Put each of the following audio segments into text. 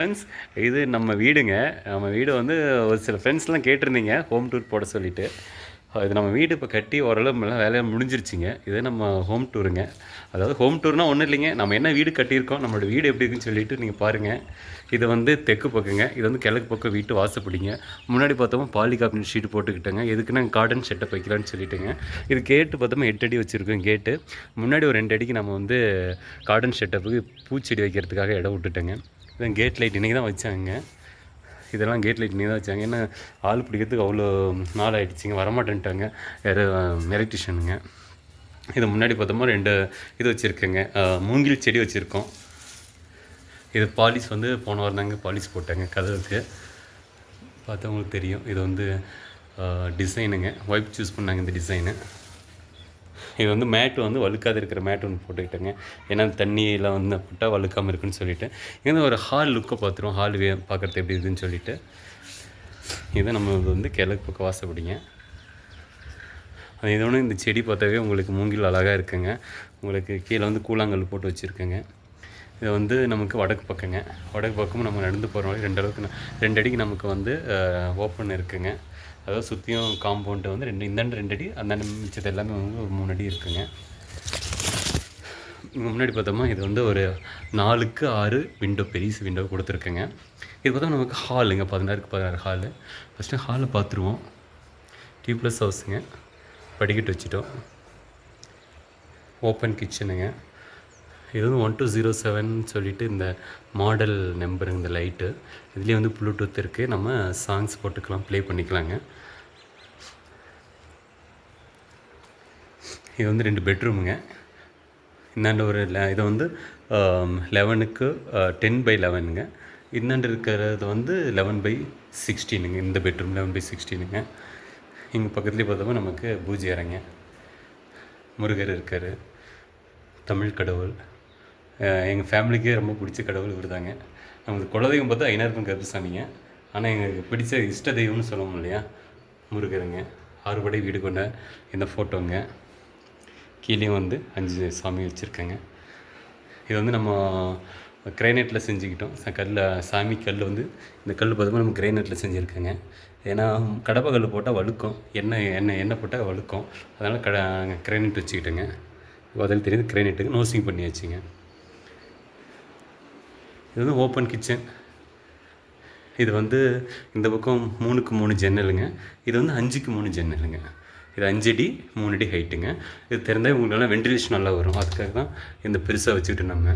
Friends, இது நம்ம வீடுங்க. நம்ம வீடு வந்து ஒரு சில ஃப்ரெண்ட்ஸ்லாம் கேட்டிருந்தீங்க ஹோம் டூர் போட சொல்லிவிட்டு. இது நம்ம வீடு இப்போ கட்டி ஓரளவு வேலையாக முடிஞ்சிருச்சுங்க. இது நம்ம ஹோம் டூருங்க. அதாவது ஹோம் டூர்னால் ஒன்றும் இல்லைங்க, நம்ம என்ன வீடு கட்டியிருக்கோம், நம்மளோட வீடு எப்படி இருக்குன்னு சொல்லிட்டு நீங்கள் பாருங்கள். இது வந்து தெற்கு பக்கங்க, இது வந்து கிழக்கு பக்கம் வீட்டு வாசப்படிங்க. முன்னாடி பார்த்தோமா பாலிகார்பனேட் ஷீட் போட்டுக்கிட்டேங்க. எதுக்குன்னா கார்டன் செட்டப் வைக்கலான்னு சொல்லிட்டுங்க. இது கேட்டு பார்த்தோமா 8 அடி வச்சுருக்கோம் கேட்டு. முன்னாடி ஒரு 2 அடிக்கு நம்ம வந்து கார்டன் செட்டப்புக்கு பூச்செடி வைக்கிறதுக்காக இடம் விட்டுட்டேங்க. இதான் கேட் லைட் இன்றைக்கி தான் வச்சாங்க. இதெல்லாம் கேட் லைட் இன்றைக்கி தான் வச்சாங்க. ஏன்னா ஆள் பிடிக்கிறதுக்கு அவ்வளோ நாள் ஆகிடுச்சிங்க, வரமாட்டேன்ட்டாங்க வேறு எலக்ட்ரிஷியனுங்க. இது முன்னாடி பார்த்தோமா 2 இது வச்சுருக்கேங்க, மூங்கில் செடி வச்சுருக்கோம். இது பாலிஷ் வந்து போன வாரம் தாங்க பாலிஷ் போட்டாங்க கதவுக்கு, பார்த்தவங்களுக்கு தெரியும். இது வந்து டிசைனுங்க, ஒய்ஃப் சூஸ் பண்ணாங்க இந்த டிசைனு. இது வந்து மேட்டு வந்து வழுக்காது இருக்கிற மேட் ஒன்று போட்டுக்கிட்டேங்க. ஏன்னா தண்ணியில் வந்து போட்டால் வழுக்காமல் இருக்குன்னு சொல்லிவிட்டு. இது ஒரு ஹால் லுக்கை பார்த்துருவோம், ஹால் பார்க்குறது எப்படி இருக்குதுன்னு சொல்லிவிட்டு. இது நம்ம வந்து கிழக்கு பக்கம் வாசப்படிங்க. அது இதோட இந்த செடி பார்த்தாவே உங்களுக்கு மூங்கில் அழகாக இருக்குங்க. உங்களுக்கு கீழே வந்து கூழாங்கல் போட்டு வச்சுருக்கேங்க. இது வந்து நமக்கு வடக்கு பக்கங்க. வடக்கு பக்கமும் நம்ம நடந்து போகிற வழி 2 அடிக்கு நமக்கு வந்து ஓப்பன் இருக்குங்க. அதாவது சுற்றியும் காம்பவுண்டு வந்து இந்தாண்டு 2 அடி, அந்தாண்டு மிச்சது எல்லாமே வந்து ஒரு 3 அடி இருக்குங்க. முன்னாடி பார்த்தோமா இது வந்து ஒரு 4க்கு 6 விண்டோ, பெரிய விண்டோ கொடுத்துருக்குங்க. இது பார்த்தா நமக்கு ஹாலுங்க, 16க்கு 16 ஹாலு. ஃபஸ்ட்டு ஹாலை பார்த்துருவோம். டியூப்லெஸ் ஹவுஸுங்க, படிக்கட்டு வச்சுட்டோம். ஓப்பன் கிச்சனுங்க. இது வந்து 1207 சொல்லிட்டு இந்த மாடல் நம்பருங்க இந்த லைட்டு. இதுலேயே வந்து ப்ளூடூத் இருக்குது, நம்ம சாங்ஸ் போட்டுக்கலாம், ப்ளே பண்ணிக்கலாங்க. இது வந்து 2 பெட்ரூமுங்க. இந்தாண்ட ஒரு இது வந்து 11க்கு 10/11ங்க. இந்தாண்டு இருக்கிறது வந்து 11/16ங்க. இந்த பெட்ரூம் 11/16ங்க. இங்கே பக்கத்துலேயே பார்த்தோம்னா நமக்கு பூஜை அறைங்க, முருகர் இருக்கார், தமிழ் கடவுள். எங்கள் ஃபேமிலிக்கே ரொம்ப பிடிச்ச கடவுள் இவர் தாங்க. நமக்கு குலதெய்வம் பார்த்தா ஐனார்க்கும் கருப்புசாமிங்க. ஆனால் எங்களுக்கு பிடிச்ச இஷ்ட தெய்வம்னு சொல்லவும் இல்லையா, முருகருங்க. 6 படை வீடு கொண்ட இந்த ஃபோட்டோங்க. கீழேயும் வந்து 5 சாமி வச்சுருக்கேங்க. இது வந்து நம்ம கிரைனேட்டில் செஞ்சுக்கிட்டோம். சாமி கல் வந்து இந்த கல் பார்த்தோம்னா நம்ம கிரைனேட்டில் செஞ்சுருக்கேங்க. ஏன்னா கடப்பை கல் போட்டால் வழுக்கும், எண்ணெய் போட்டால் வழுக்கும். அதனால் கிரைனேட் வச்சுக்கிட்டேங்க. அதில் தெரியுது கிரைனேட்டுக்கு நோசிங் பண்ணி வச்சுங்க. இது வந்து ஓப்பன் கிச்சன். இது வந்து இந்த பக்கம் 3க்கு 3 ஜன்னலுங்க. இது வந்து 5க்கு 3 ஜன்னலுங்க. இது 5 அடி 3 அடி ஹைட்டுங்க. இது திறந்தால் உங்களுக்கு நல்லா வென்டிலேஷன் நல்லா வரும். அதுக்காக தான் இந்த பெருசாக வச்சுக்கிட்டு நம்ம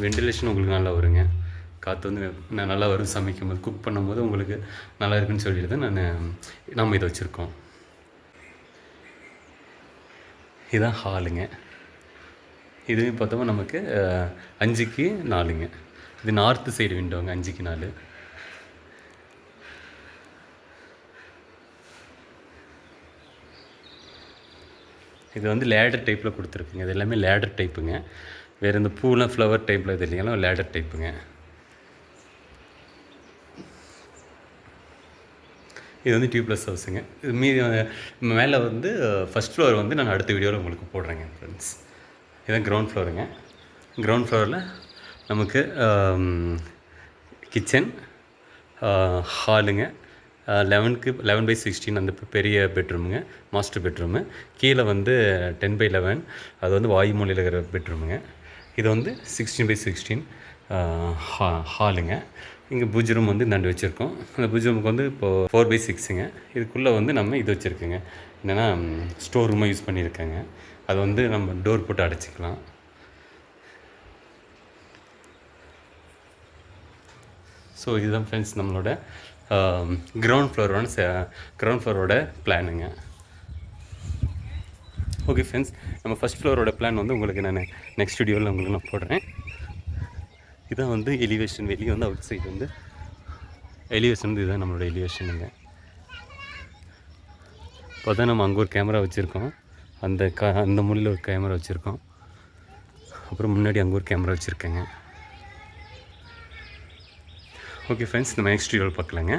வென்டிலேஷன் உங்களுக்கு நல்லா வருங்க. காற்று வந்து நல்லா வரும். சமைக்கும் போது குக் பண்ணும்போது உங்களுக்கு நல்லா இருக்குன்னு சொல்லிட்டு தான் நம்ம இதை வச்சுருக்கோம். இதுதான் ஹாலுங்க. இதுவும் பார்த்தோம்னா நமக்கு 5க்கு 4ங்க. இது நார்த்து சைடு விண்டோங்க, 5க்கு 4. இது வந்து லேடர் டைப்பில் கொடுத்துருக்குங்க. இது எல்லாமே லேடர் டைப்புங்க. வேறு இந்த பூலாம் ஃப்ளவர் டைப்பில் இது இல்லைங்களா, லேடர் டைப்புங்க. இது வந்து டியூப்லெஸ் ஹவுஸுங்க. இது மீதி மேலே வந்து ஃபஸ்ட் ஃப்ளோர் வந்து நான் அடுத்த வீடியோவில் உங்களுக்கு போடுறேங்க ஃப்ரெண்ட்ஸ். இதுதான் கிரவுண்ட் ஃப்ளோருங்க. கிரவுண்ட் ஃப்ளோரில் நமக்கு கிச்சன், ஹாலுங்க, 11/16 அந்த பெரிய பெட்ரூமுங்க, மாஸ்டர் பெட்ரூமு. கீழே வந்து 10/11, அது வந்து வாயு மூலையில் இருக்கிற பெட்ரூமுங்க. இது வந்து 16/16 ஹாலுங்க. இங்கே பூஜை ரூம் வந்து இந்தாண்டு வச்சுருக்கோம். அந்த பூஜை ரூமுக்கு வந்து இப்போது 4/6ங்க. இதுக்குள்ளே வந்து நம்ம இது வச்சுருக்கோங்க, என்னென்னா ஸ்டோர் ரூமாக யூஸ் பண்ணியிருக்காங்க. அது வந்து நம்ம டோர் போட்டு அடைச்சிக்கலாம். ஸோ இதுதான் ஃப்ரெண்ட்ஸ் நம்மளோட கிரவுண்ட் ஃப்ளோரோட பிளானுங்க. ஓகே ஃப்ரெண்ட்ஸ், நம்ம ஃபஸ்ட் ஃப்ளோரோட பிளான் வந்து உங்களுக்கு நான் நெக்ஸ்ட் வீடியோவில் உங்களுக்கு நான் போடுறேன். இதான் வந்து எலிவேஷன். வெளியே வந்து அவுட் சைடு வந்து எலிவேஷன் வந்து இதுதான் நம்மளோட எலிவேஷனுங்க. பார்த்தா நம்ம அங்கே ஒரு கேமரா வச்சுருக்கோம், அந்த மூலையில் ஒரு கேமரா வச்சுருக்கோம். அப்புறம் முன்னாடி அங்கே ஒரு கேமரா வச்சுருக்கேங்க. ஓகே ஃப்ரெண்ட்ஸ், நம்ம நெக்ஸ்ட் வீடியோவில் பார்க்கலாங்க.